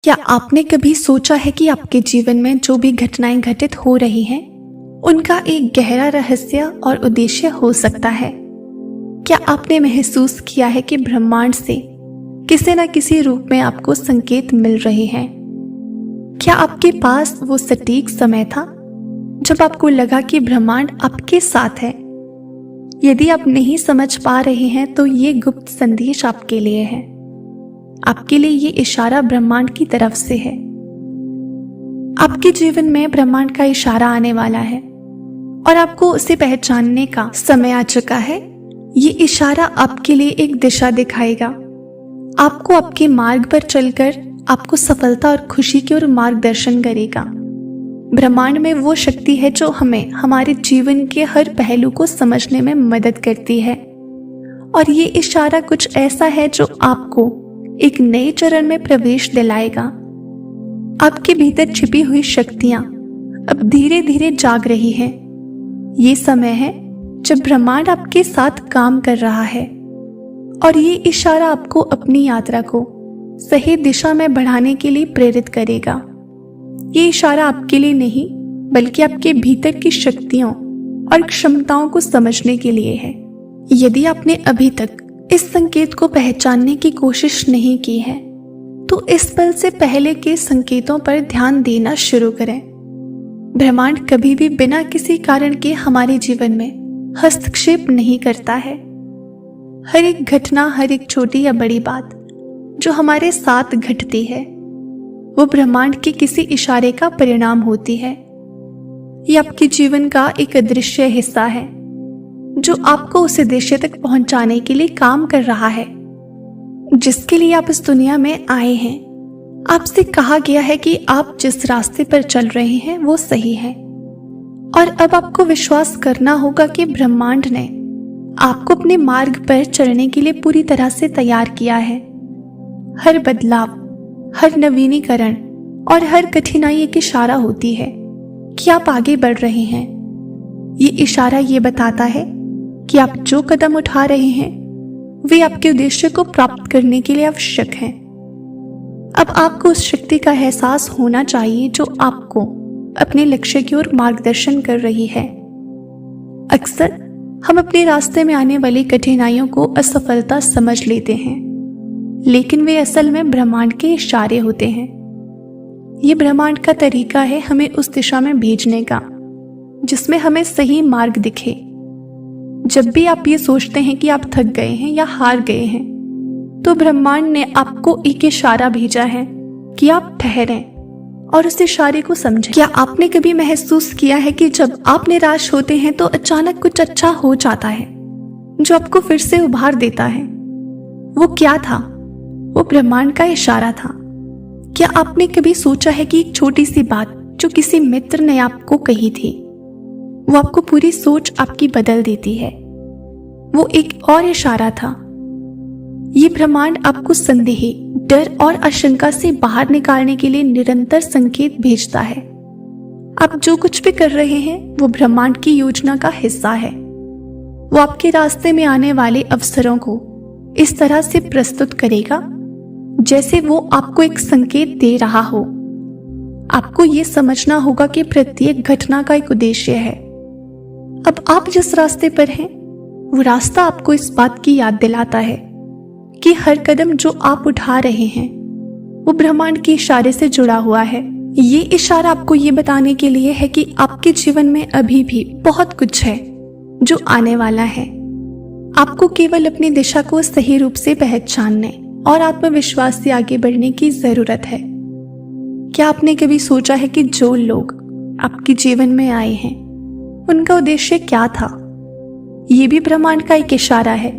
क्या आपने कभी सोचा है कि आपके जीवन में जो भी घटनाएं घटित हो रही हैं, उनका एक गहरा रहस्य और उद्देश्य हो सकता है? क्या आपने महसूस किया है कि ब्रह्मांड से किसी न किसी रूप में आपको संकेत मिल रहे हैं? क्या आपके पास वो सटीक समय था जब आपको लगा कि ब्रह्मांड आपके साथ है? यदि आप नहीं समझ पा रहे हैं तो ये गुप्त संदेश आपके लिए है। आपके लिए ये इशारा ब्रह्मांड की तरफ से है। आपके जीवन में ब्रह्मांड का इशारा आने वाला है और आपको उसे पहचानने का समय आ चुका है। ये इशारा आपके लिए एक दिशा दिखाएगा, आपको आपके मार्ग पर चलकर आपको सफलता और खुशी की ओर मार्गदर्शन करेगा। ब्रह्मांड में वो शक्ति है जो हमें हमारे जीवन के हर पहलू को समझने में मदद करती है, और ये इशारा कुछ ऐसा है जो आपको एक नए चरण में प्रवेश दिलाएगा। आपके भीतर छिपी हुई शक्तियां अब धीरे धीरे जाग रही हैं। ये समय है जब ब्रह्मांड आपके साथ काम कर रहा है, और ये इशारा आपको अपनी यात्रा को सही दिशा में बढ़ाने के लिए प्रेरित करेगा। ये इशारा आपके लिए नहीं, बल्कि आपके भीतर की शक्तियों और क्षमताओं को समझने के लिए है। यदि आपने अभी तक इस संकेत को पहचानने की कोशिश नहीं की है, तो इस पल से पहले के संकेतों पर ध्यान देना शुरू करें। ब्रह्मांड कभी भी बिना किसी कारण के हमारे जीवन में हस्तक्षेप नहीं करता है। हर एक घटना, हर एक छोटी या बड़ी बात जो हमारे साथ घटती है, वो ब्रह्मांड के किसी इशारे का परिणाम होती है। ये आपके जीवन का एक अदृश्य हिस्सा है जो आपको उस उद्देश्य तक पहुंचाने के लिए काम कर रहा है जिसके लिए आप इस दुनिया में आए हैं। आपसे कहा गया है कि आप जिस रास्ते पर चल रहे हैं वो सही है, और अब आपको विश्वास करना होगा कि ब्रह्मांड ने आपको अपने मार्ग पर चलने के लिए पूरी तरह से तैयार किया है। हर बदलाव, हर नवीनीकरण और हर कठिनाई एक इशारा होती है कि आप आगे बढ़ रहे हैं। ये इशारा ये बताता है कि आप जो कदम उठा रहे हैं वे आपके उद्देश्य को प्राप्त करने के लिए आवश्यक हैं। अब आपको उस शक्ति का एहसास होना चाहिए जो आपको अपने लक्ष्य की ओर मार्गदर्शन कर रही है। अक्सर हम अपने रास्ते में आने वाली कठिनाइयों को असफलता समझ लेते हैं, लेकिन वे असल में ब्रह्मांड के इशारे होते हैं। ये ब्रह्मांड का तरीका है हमें उस दिशा में भेजने का जिसमें हमें सही मार्ग दिखे। जब भी आप ये सोचते हैं कि आप थक गए हैं या हार गए हैं, तो ब्रह्मांड ने आपको एक इशारा भेजा है कि आप ठहरें और उस इशारे को समझें। क्या आपने कभी महसूस किया है कि जब आप निराश होते हैं तो अचानक कुछ अच्छा हो जाता है जो आपको फिर से उभार देता है? वो क्या था? वो ब्रह्मांड का इशारा था। क्या आपने कभी सोचा है कि एक छोटी सी बात जो किसी मित्र ने आपको कही थी, वो आपको पूरी सोच आपकी बदल देती है? वो एक और इशारा था। ये ब्रह्मांड आपको संदेह, डर और आशंका से बाहर निकालने के लिए निरंतर संकेत भेजता है। आप जो कुछ भी कर रहे हैं वो ब्रह्मांड की योजना का हिस्सा है। वो आपके रास्ते में आने वाले अवसरों को इस तरह से प्रस्तुत करेगा जैसे वो आपको एक संकेत दे रहा हो। आपको ये समझना होगा कि प्रत्येक घटना का एक उद्देश्य है। अब आप जिस रास्ते पर हैं, वो रास्ता आपको इस बात की याद दिलाता है कि हर कदम जो आप उठा रहे हैं वो ब्रह्मांड के इशारे से जुड़ा हुआ है। ये इशारा आपको ये बताने के लिए है कि आपके जीवन में अभी भी बहुत कुछ है जो आने वाला है। आपको केवल अपनी दिशा को सही रूप से पहचानने और आत्मविश्वास से आगे बढ़ने की जरूरत है। क्या आपने कभी सोचा है कि जो लोग आपके जीवन में आए हैं उनका उद्देश्य क्या था? ये भी ब्रह्मांड का एक इशारा है।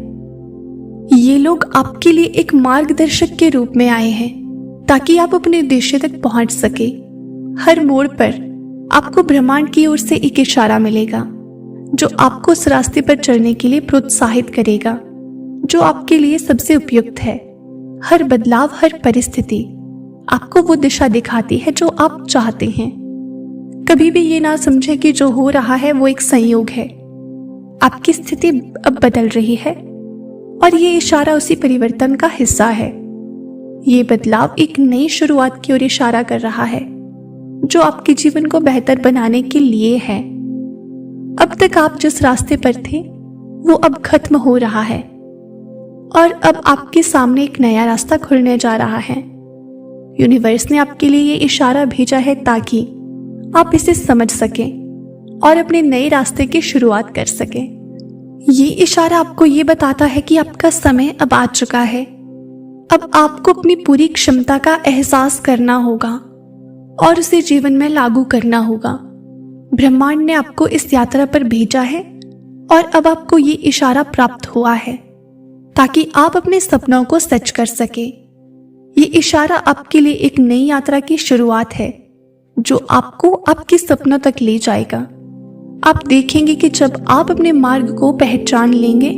ये लोग आपके लिए एक मार्गदर्शक के रूप में आए हैं ताकि आप अपने उद्देश्य तक पहुंच सके। हर मोड़ पर आपको ब्रह्मांड की ओर से एक इशारा मिलेगा जो आपको उस रास्ते पर चलने के लिए प्रोत्साहित करेगा जो आपके लिए सबसे उपयुक्त है। हर बदलाव, हर परिस्थिति आपको वो दिशा दिखाती है जो आप चाहते हैं। कभी भी ये ना समझें कि जो हो रहा है वो एक संयोग है। आपकी स्थिति अब बदल रही है और ये इशारा उसी परिवर्तन का हिस्सा है। ये बदलाव एक नई शुरुआत की ओर इशारा कर रहा है, जो आपके जीवन को बेहतर बनाने के लिए है। अब तक आप जिस रास्ते पर थे वो अब खत्म हो रहा है और अब आपके सामने एक नया रास्ता खुलने जा रहा है। यूनिवर्स ने आपके लिए ये इशारा भेजा है ताकि आप इसे समझ सकें और अपने नए रास्ते की शुरुआत कर सकें। ये इशारा आपको ये बताता है कि आपका समय अब आ चुका है। अब आपको अपनी पूरी क्षमता का एहसास करना होगा और उसे जीवन में लागू करना होगा। ब्रह्मांड ने आपको इस यात्रा पर भेजा है और अब आपको ये इशारा प्राप्त हुआ है ताकि आप अपने सपनों को सच कर सके। ये इशारा आपके लिए एक नई यात्रा की शुरुआत है जो आपको आपके सपनों तक ले जाएगा। आप देखेंगे कि जब आप अपने मार्ग को पहचान लेंगे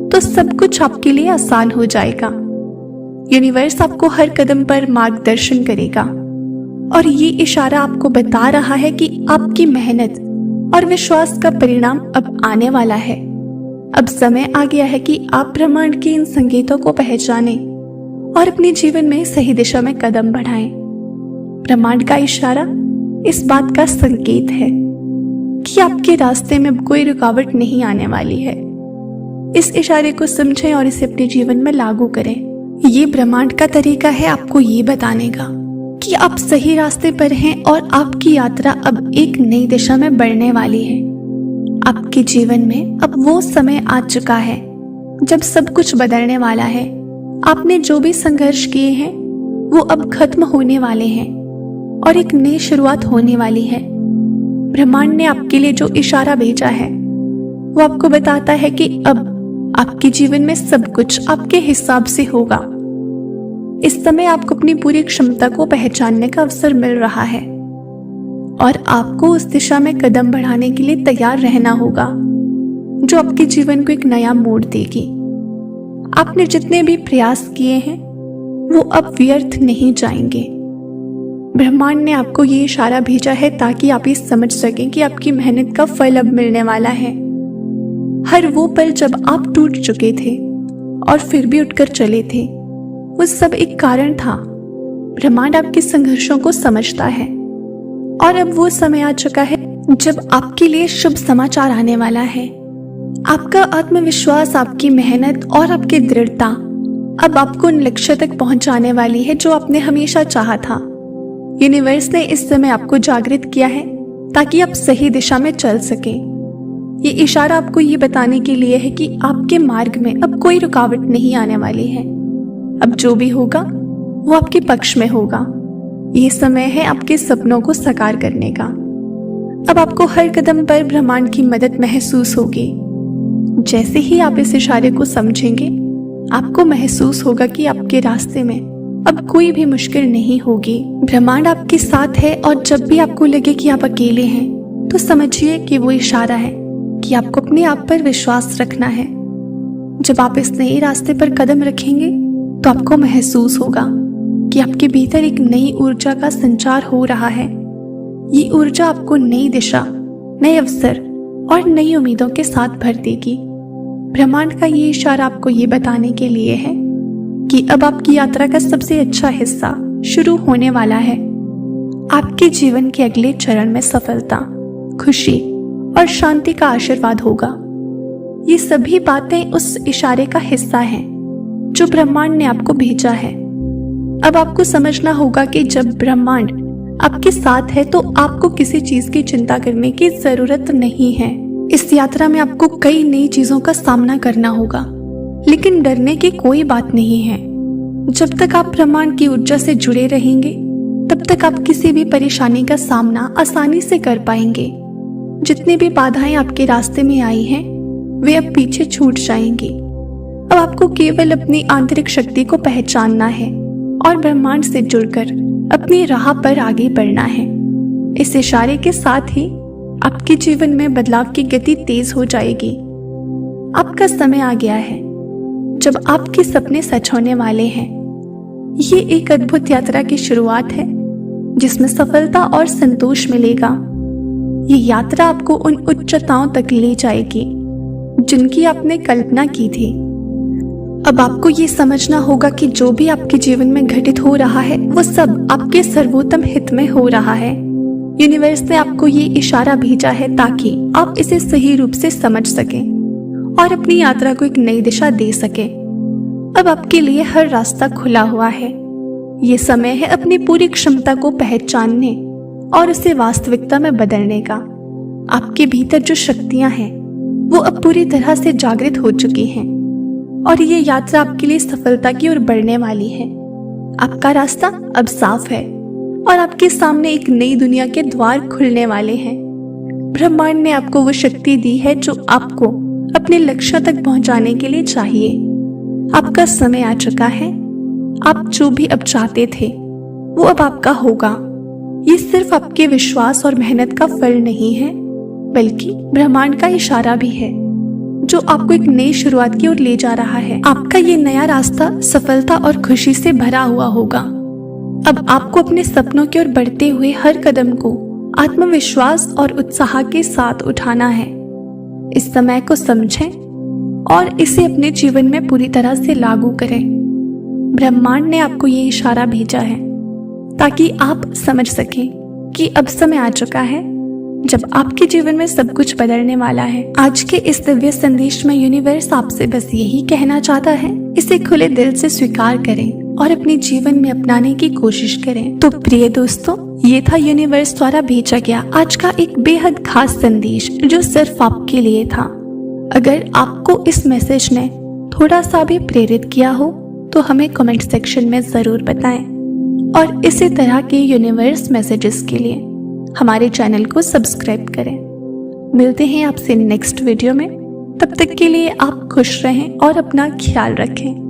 तो सब कुछ आपके लिए आसान हो जाएगा। यूनिवर्स आपको हर कदम पर मार्गदर्शन करेगा और ये इशारा आपको बता रहा है कि आपकी मेहनत और विश्वास का परिणाम अब आने वाला है। अब समय आ गया है कि आप ब्रह्मांड के इन संकेतों को पहचानें और अपने जीवन में सही दिशा में कदम बढ़ाएं। ब्रह्मांड का इशारा इस बात का संकेत है कि आपके रास्ते में कोई रुकावट नहीं आने वाली है। इस इशारे को समझें और इसे अपने जीवन में लागू करें। ये ब्रह्मांड का तरीका है आपको ये बताने का कि आप सही रास्ते पर हैं और आपकी यात्रा अब एक नई दिशा में बढ़ने वाली है। आपके जीवन में अब वो समय आ चुका है जब सब कुछ बदलने वाला है। आपने जो भी संघर्ष किए हैं वो अब खत्म होने वाले हैं और एक नई शुरुआत होने वाली है। ब्रह्मांड ने आपके लिए जो इशारा भेजा है वो आपको बताता है कि अब आपके जीवन में सब कुछ आपके हिसाब से होगा। इस समय आपको अपनी पूरी क्षमता को पहचानने का अवसर मिल रहा है और आपको उस दिशा में कदम बढ़ाने के लिए तैयार रहना होगा जो आपके जीवन को एक नया मोड़ देगी। आपने जितने भी प्रयास किए हैं वो अब व्यर्थ नहीं जाएंगे। ब्रह्मांड ने आपको ये इशारा भेजा है ताकि आप ये समझ सकें कि आपकी मेहनत का फल अब मिलने वाला है। हर वो पल जब आप टूट चुके थे और फिर भी उठकर चले थे, वो सब एक कारण था। ब्रह्मांड आपके संघर्षों को समझता है और अब वो समय आ चुका है जब आपके लिए शुभ समाचार आने वाला है। आपका आत्मविश्वास, आपकी मेहनत और आपकी दृढ़ता अब आपको उन लक्ष्य तक पहुंचाने वाली है जो आपने हमेशा चाहा था। यूनिवर्स ने इस समय आपको जागृत किया है ताकि आप सही दिशा में चल सके। ये इशारा आपको ये बताने के लिए है कि आपके मार्ग में अब कोई रुकावट नहीं आने वाली है। अब जो भी होगा वो आपके पक्ष में होगा। ये समय है आपके सपनों को साकार करने का। अब आपको हर कदम पर ब्रह्मांड की मदद महसूस होगी। जैसे ही आप इस इशारे को समझेंगे, आपको महसूस होगा कि आपके रास्ते में अब कोई भी मुश्किल नहीं होगी। ब्रह्मांड आपके साथ है और जब भी आपको लगे कि आप अकेले हैं तो समझिए कि वो इशारा है कि आपको अपने आप पर विश्वास रखना है। जब आप इस नए रास्ते पर कदम रखेंगे तो आपको महसूस होगा कि आपके भीतर एक नई ऊर्जा का संचार हो रहा है। ये ऊर्जा आपको नई दिशा, नए अवसर और नई उम्मीदों के साथ भर देगी। ब्रह्मांड का ये इशारा आपको ये बताने के लिए है कि अब आपकी यात्रा का सबसे अच्छा हिस्सा शुरू होने वाला है। आपके जीवन के अगले चरण में सफलता, खुशी और शांति का आशीर्वाद होगा। ये सभी बातें उस इशारे का हिस्सा हैं जो ब्रह्मांड ने आपको भेजा है। अब आपको समझना होगा कि जब ब्रह्मांड आपके साथ है तो आपको किसी चीज की चिंता करने की जरूरत नहीं है। इस यात्रा में आपको कई नई चीजों का सामना करना होगा, लेकिन डरने की कोई बात नहीं है। जब तक आप ब्रह्मांड की ऊर्जा से जुड़े रहेंगे तब तक आप किसी भी परेशानी का सामना आसानी से कर पाएंगे। जितनी भी बाधाएं आपके रास्ते में आई हैं वे अब पीछे छूट जाएंगी। अब आपको केवल अपनी आंतरिक शक्ति को पहचानना है और ब्रह्मांड से जुड़कर अपनी राह पर आगे बढ़ना है। इस इशारे के साथ ही आपके जीवन में बदलाव की गति तेज हो जाएगी। आपका समय आ गया है जब आपके सपने सच होने वाले हैं। ये एक अद्भुत यात्रा की शुरुआत है जिसमें सफलता और संतोष मिलेगा। ये यात्रा आपको उन उच्चताओं तक ले जाएगी जिनकी आपने कल्पना की थी। अब आपको ये समझना होगा कि जो भी आपके जीवन में घटित हो रहा है वो सब आपके सर्वोत्तम हित में हो रहा है। यूनिवर्स ने आपको ये इशारा भेजा है ताकि आप इसे सही रूप से समझ सकें और अपनी यात्रा को एक नई दिशा दे सकें। अब आपके लिए हर रास्ता खुला हुआ है। ये समय है अपनी पूरी क्षमता को पहचानने और उसे वास्तविकता में बदलने का। आपके भीतर जो शक्तियां हैं वो अब पूरी तरह से जागृत हो चुकी हैं और ये यात्रा आपके लिए सफलता की ओर बढ़ने वाली है। आपका रास्ता अब साफ है और आपके सामने एक नई दुनिया के द्वार खुलने वाले हैं। ब्रह्मांड ने आपको वो शक्ति दी है जो आपको अपने लक्ष्य तक पहुंचाने के लिए चाहिए। आपका समय आ चुका है। आप जो भी अब चाहते थे वो अब आपका होगा। ये सिर्फ आपके विश्वास और मेहनत का फल नहीं है, बल्कि ब्रह्मांड का इशारा भी है जो आपको एक नई शुरुआत की ओर ले जा रहा है। आपका ये नया रास्ता सफलता और खुशी से भरा हुआ होगा। अब आपको अपने सपनों की ओर बढ़ते हुए हर कदम को आत्मविश्वास और उत्साह के साथ उठाना है। इस समय को समझें और इसे अपने जीवन में पूरी तरह से लागू करें। ब्रह्मांड ने आपको ये इशारा भेजा है ताकि आप समझ सकें कि अब समय आ चुका है जब आपके जीवन में सब कुछ बदलने वाला है। आज के इस दिव्य संदेश में यूनिवर्स आपसे बस यही कहना चाहता है, इसे खुले दिल से स्वीकार करें और अपने जीवन में अपनाने की कोशिश करें। तो प्रिय दोस्तों, ये था यूनिवर्स द्वारा भेजा गया आज का एक बेहद खास संदेश जो सिर्फ आपके लिए था। अगर आपको इस मैसेज ने थोड़ा सा भी प्रेरित किया हो तो हमें कमेंट सेक्शन में जरूर बताएं और इसी तरह के यूनिवर्स मैसेजेस के लिए हमारे चैनल को सब्सक्राइब करें। मिलते हैं आपसे नेक्स्ट वीडियो में। तब तक के लिए आप खुश रहें और अपना ख्याल रखें।